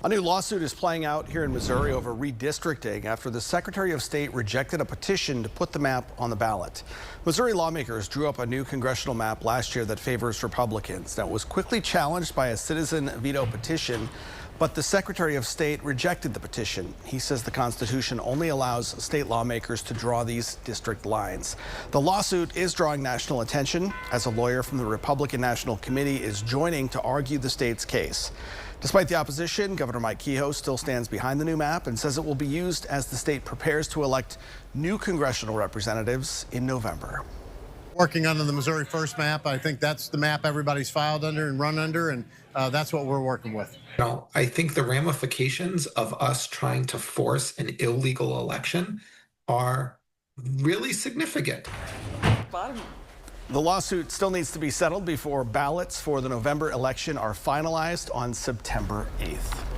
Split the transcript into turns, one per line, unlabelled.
A new lawsuit is playing out here in Missouri over redistricting after the Secretary of State rejected a petition to put the map on the ballot. Missouri lawmakers drew up a new congressional map last year that favors Republicans. Now, it was quickly challenged by a citizen veto petition, but the Secretary of State rejected the petition. He says the Constitution only allows state lawmakers to draw these district lines. The lawsuit is drawing national attention as a lawyer from the Republican National Committee is joining to argue the state's case. Despite the opposition, Governor Mike Kehoe still stands behind the new map and says it will be used as the state prepares to elect new congressional representatives in November.
Working under the Missouri First map, I think that's the map everybody's filed under and run under, and that's what we're working with.
I think the ramifications of us trying to force an illegal election are really significant.
The lawsuit still needs to be settled before ballots for the November election are finalized on September 8th.